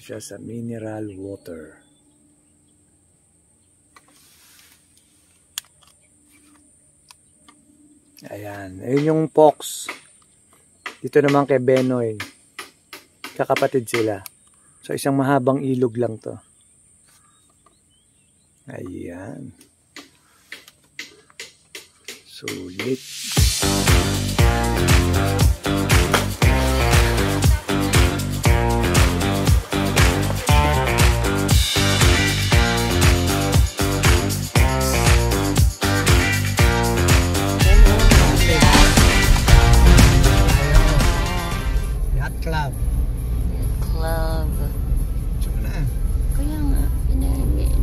siya sa mineral water. Ayan, ayun yung Fox. Dito naman kay Benoy. Kakapatid sila. So isang mahabang ilog lang to. Ayan. Sulit. Club. Club. Tsaka na. Kaya nga,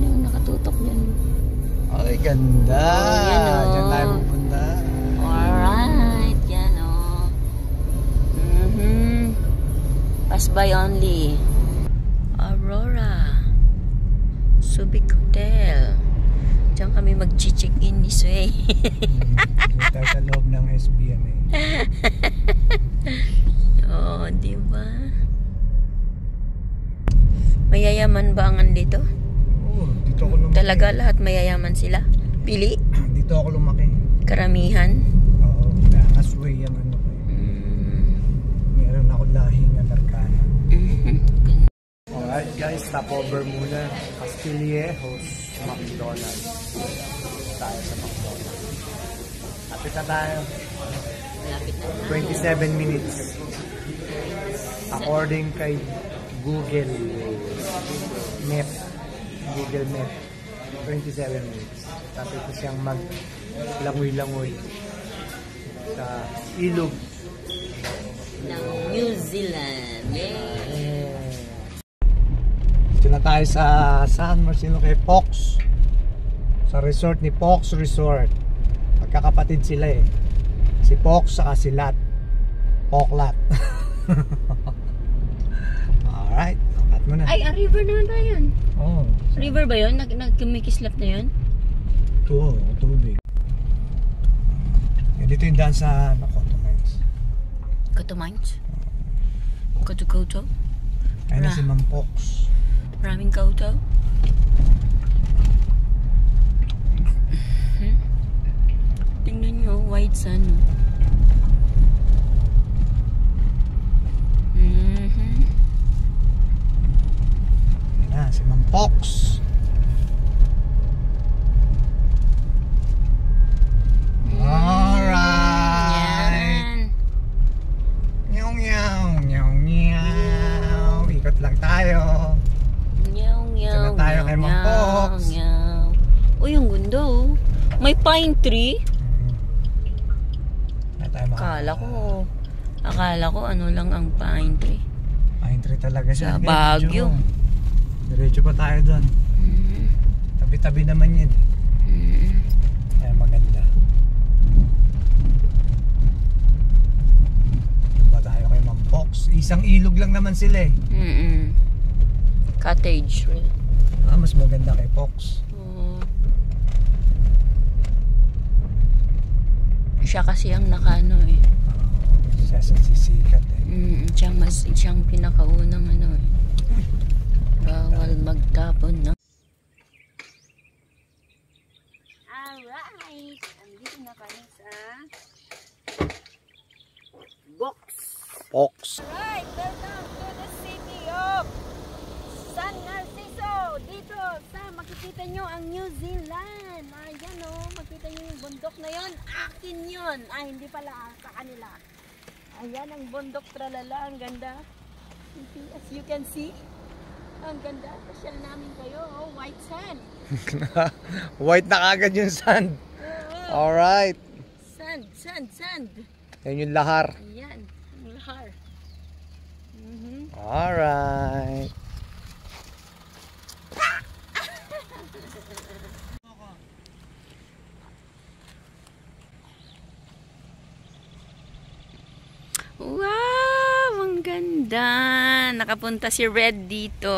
yung nakatutok yan. Ay, ganda. Oh, yan o. Diyan tayo pupunta. Alright, yan o. Pass by only. Aurora. Subic Hotel. Diyan kami mag-check-in ni Sway. Dito tayo sa loob ng SBM eh. Oo, di ba? Mayayaman ba ang andito? Oo, dito ako lumaki. Talaga lahat mayayaman sila? Pili? Dito ako lumaki. Karamihan? Oo, asway ang ano ko. Meron ako lahing Amerikano. Alright guys, stopover muna. Castillejos, McDonald's. Tayo sa McDonald's. Lapit na tayo. 27 minutes. According kay Google Map. Google Map. 27 minutes. Tapos ito siyang maglangoy-langoy sa ilog ng New Zealand. Dito na tayo sa San Marcelo kay Fox. Sa resort ni Fox Resort. Magkakapatid sila eh. Si Fox saka si Lat. Poklat. Alright, cut mo na. Ay, river naman tayo yun. Oh, River ba yun? Nag-kumikislap na yun? ito, tubig. Dito yung daan sa Koto Mines. Koto Mines? Koto? Ayun na si Ma'am Fox. Maraming Koto? Tingnan nyo, white sun. Ayan na, si Ma'am Fox. Alright. Nyaw nyaw. Ikot lang tayo. Ito na tayo kay Ma'am Fox. Uy, ang ganda oh. May pine tree. Akala ko ano lang ang pine tree. Pine tree talaga siya. Sa Baguio. Diretso pa tayo doon. Tabi-tabi naman yun. Kaya maganda. Doon pa tayo kay Ma'am Fox. Isang ilog lang naman sila eh. Cottage. Mas maganda kay Fox. Siya kasi ang nakano eh. Siya sa sisikat eh. Siyang pinakaunang ano eh. Bawal magtapon na. Alright! Andito na kami sa Fox. Alright! Welcome to the city of San Narciso. Dito sa makikita nyo ang New Zealand. Ayan o, makita nyo yung bundok na yon. Akin yun. Ay, hindi pala sa kanila. Ayan ang bundok, tralala. Ang ganda. As you can see. Ang ganda. Pasyal namin kayo. Oh, white sand. White na kagad yung sand. Alright. Sand. Yan yung lahar. Ayan. Ang lahar. Alright. Wow! Ang ganda! Nakapunta si Red dito.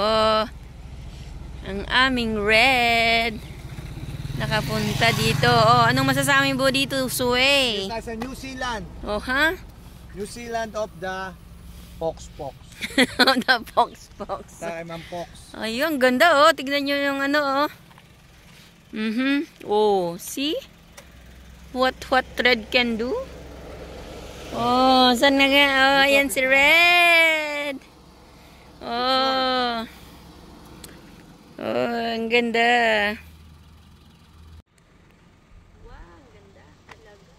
Ang aming Red. Nakapunta dito. Oh, anong masasabi mo dito, Sway? Sa New Zealand. Oh, ha? New Zealand of the Pox. Na Pox. Time ang Pox. Ayun, ganda oh. Tignan nyo yung ano oh. Oh, see? What Red can do? Oh, saan na nga? Oh, ayan si Red. Oh. Oh, ang ganda. Wow, ang ganda talaga.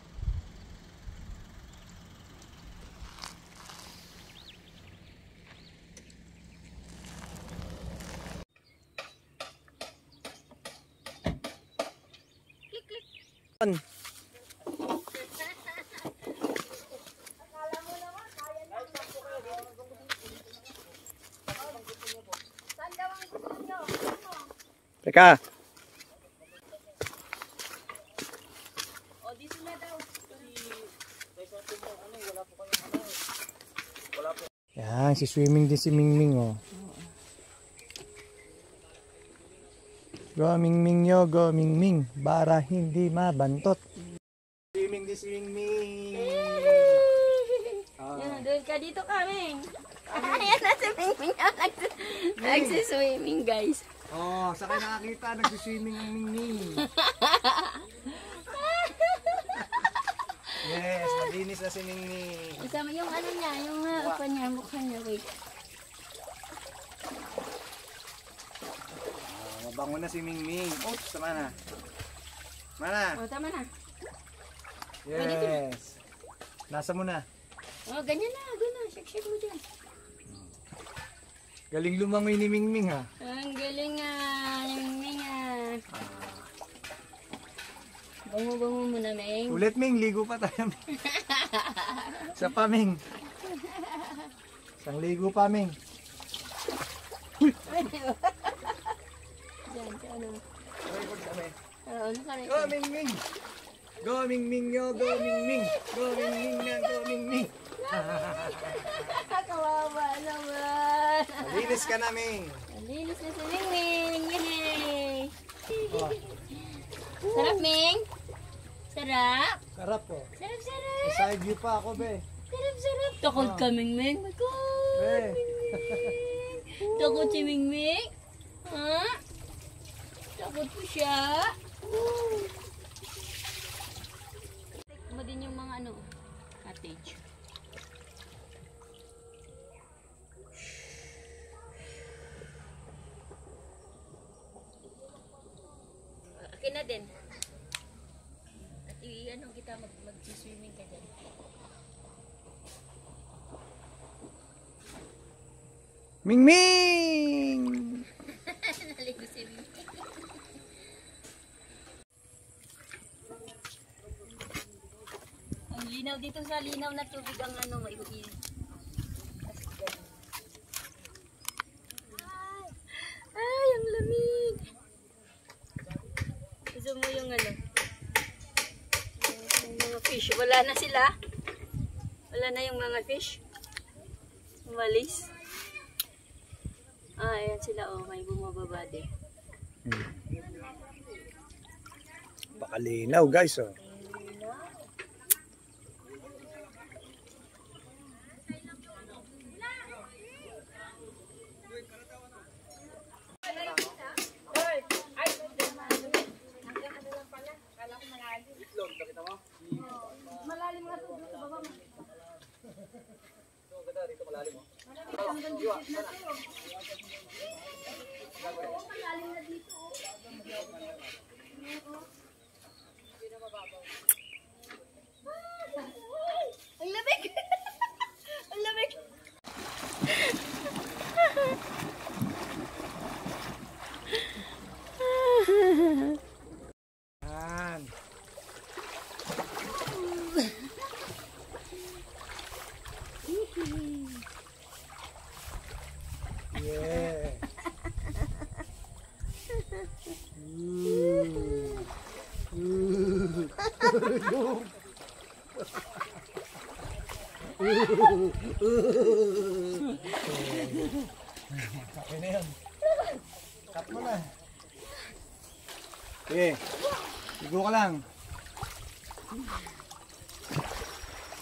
Click. Teka. O, dito na daw. Yan, si swimming din si Mingming, oh. Go Mingming yo, go Mingming. Para hindi mabantot. Swimming din si Mingming. Yan, doon ka dito kami. Ayan na si Mingming. Nagsiswimming, guys. Oh, sa kayo nakakita, nagsiswimming ang Mingming. Yes, malinis na si Mingming. Isama yung ano niya, yung mukha niya, wait. Mabango na si Mingming. Oops, tama na. O, tama na. Yes. Nasa mo na. O, ganyan na, shake mo dyan. Galing lumangoy ni Mingming, ha? Ang galing nga, Ming Bango-bango mo na, Ming. Ulit, Ming. Ligo pa tayo. Sa pa, Ming. Isang ligo pa, Ming. Diyan, sa ano. Record kami. Oo, nakarecord. Go, Mingming. Go, Mingming yo. Go, Mingming. Go, Mingming na. Go, Mingming. Kawawa naman. Malinis ka na, Ming. Malinis na si Ming. Yay! Oh, Sarap, Ming. Sarap. sarap, oh. Sarap. May side view pa ako, be. Sarap. Takot ka, Ming. Be. Takot si Ming. Ha? Takot po siya. Take mo din yung mga ano, cottage. Akin na din. At ano kita mag-swimming ka dyan. Mingming! Naligo si Ming. Ang linaw dito sa linaw na tubig ang ano, maiuin. Ay, ang lamig. Gusto mo yung ano? Yung mga fish. Wala na sila. Wala na yung mga fish. Umalis. Ah, ayan sila. Oh, may bumababa din. Bakalinaw, guys, oh. Malalim nga ito sa baba mo. Dito malalim, oh. Malalim na dito. Ang lamig! Ang lamig! Yan. Yeah. Okay na yun. Cut mo na. Okay. Ligo ka lang.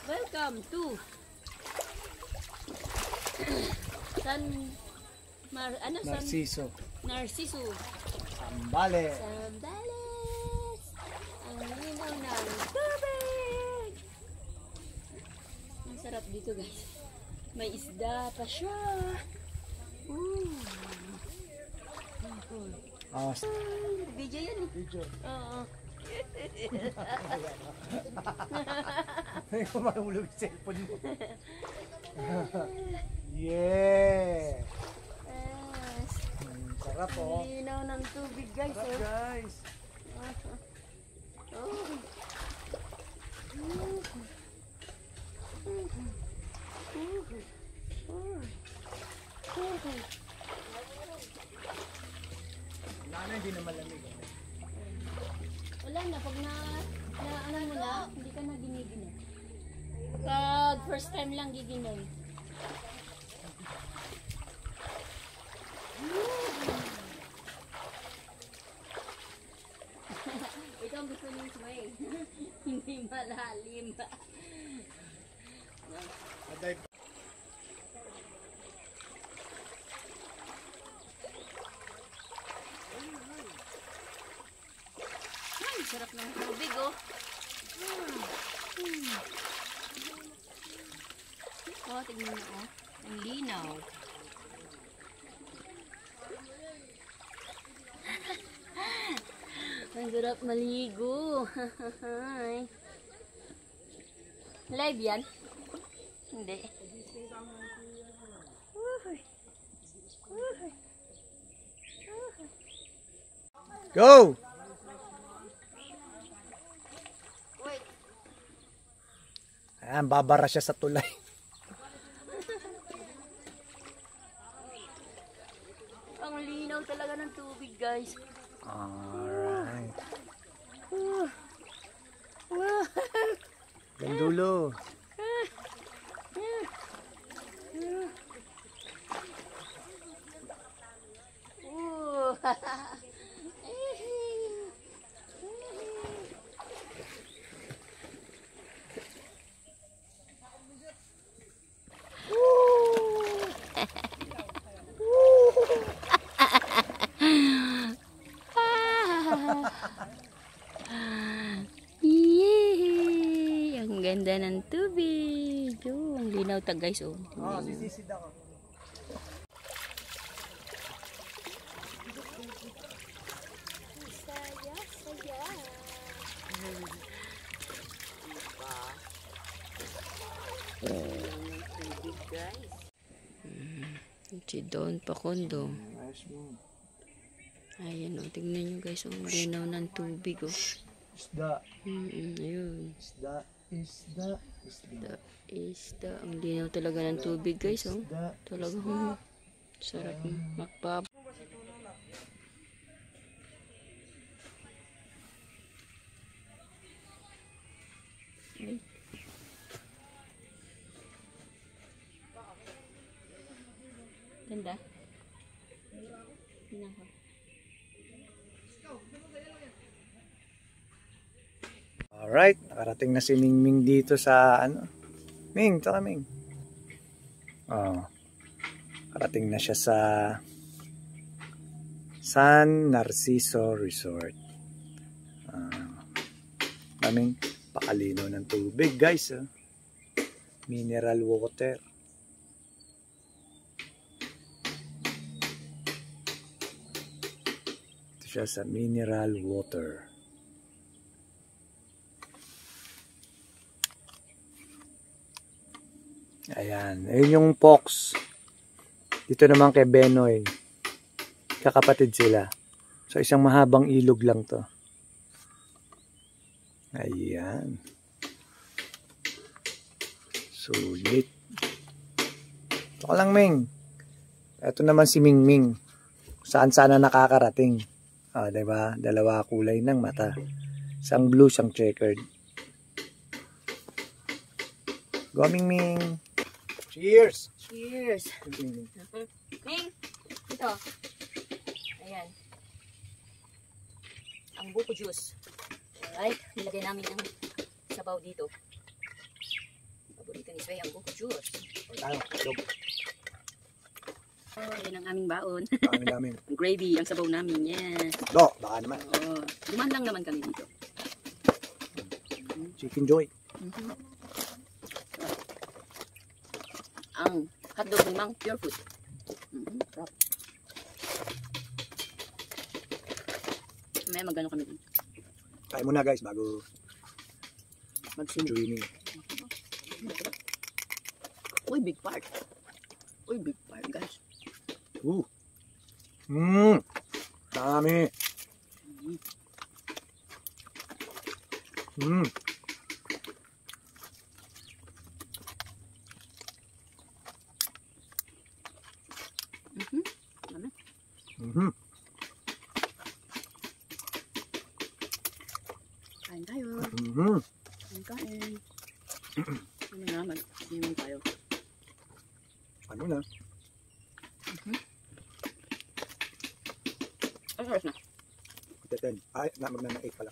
Welcome to Narciso. Narciso. Sambales. Sambales. Ang linaw ng tubig. Ang sarap dito guys. May isda pa siya. Oh, Video yan eh. video. Oo. Ay, kumahulog yung cellphone mo. Yeah! Yes. Sarap oh. Ang linaw ng tubig guys. Sarap guys. Oh. Wala na, hindi na malamig. Wala na, pag ano mo na, hindi ka na giniginom. Pag first time lang giginom. Ito ang gusto niyong sway. Hindi malalim. Aday. Ay, sarap ng tubig oh. Oh, tignan mo oh. Ang linaw. Ang sarap maligo. Live yan? Hindi. Go! Wait. Ayan, babara siya sa tulay. Ang linaw talaga ng tubig, guys. Alright. Gandulo. Yay! Ang ganda ng tubig. Oh, ang linaw ta guys. Oh. Oh, sisisid ako. Si Don Pacondo. Ayos mo. Ayan o, tingnan nyo guys, ang linaw ng tubig o. Isda. Ayun. Isda. Isda. Isda. Isda. Ang linaw talaga ng tubig guys o. Isda. Talagang sarap makpap. Ganda. Nako. Alright, nakarating na si Mingming dito sa ano. Ming, tsaka Ming. Oh. Nakarating na siya sa San Narciso Resort. Daming pakalino ng tubig, guys. Mineral water. Ito siya sa mineral water. Ayan. Ayun yung Fox. Dito naman kay Benoy. Kakapatid sila. So, isang mahabang ilog lang to. Ayan. Sulit. Ito lang, Ming. Ito naman si Mingming. Saan sana nakakarating. Ah, diba? Dalawa kulay ng mata. Isang blue, isang checkered. Go, Mingming. Cheers! Cheers! Ming! Ito. Ayan. Ang buko juice. Alright, nilagay namin ng sabaw dito. Paborito ni Sway ang buko juice. Tayo, Oh, yan ang aming baon. Dami-dami. Gravy, ang sabaw namin. Yes. Do, baka naman. Oo. Duman lang naman kami dito. Chicken Joy. Ang hotdog ni Mang Pure Food. Sarap. May magano kami dun. Kain muna guys bago Mag-sino. joining. Uy, big part. Uy, big part, guys. Dami. Dami. Kain tayo. Kain. Ano nga, mag-swimming tayo. Ano na? Ang oras na. 10. Ay, magna 8 pala.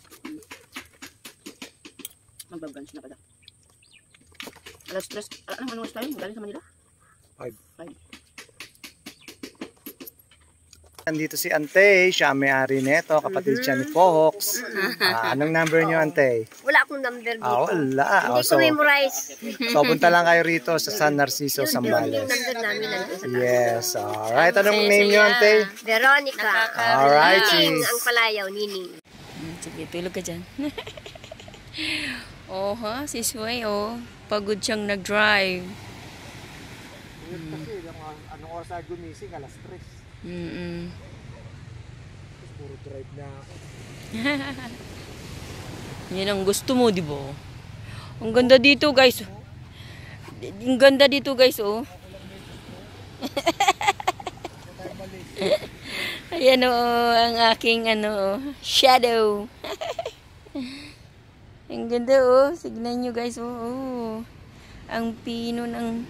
Magbabrunch na pala. Alas 3. Anong oras tayo? Galing sa Manila? 5. Nandito si Ante, siya ang may-ari nito, kapatid siya ni Fox. Anong number niyo, Ante? Wala akong number dito. Wala. Hindi ko memorize. So, punta lang kayo rito sa San Narciso, Yung Zambales. number namin nandun sa taas. Yes, alright. Anong name niyo, Ante? Veronica. Alright, Nining sis. ang palayaw, Nining. Sige, tulog ka dyan. Oh, ha? Si Sway, oh. Pagod siyang nag-drive. Kasi, anong oras na gumising? Alas 3. Puro drive na ako. Yan ang gusto mo, di ba? Ang ganda dito, guys. Ang ganda dito, guys, oh. Ayan, oh, ang aking, shadow. Ang ganda, oh. Signan nyo, guys, oh. Ang pino ng...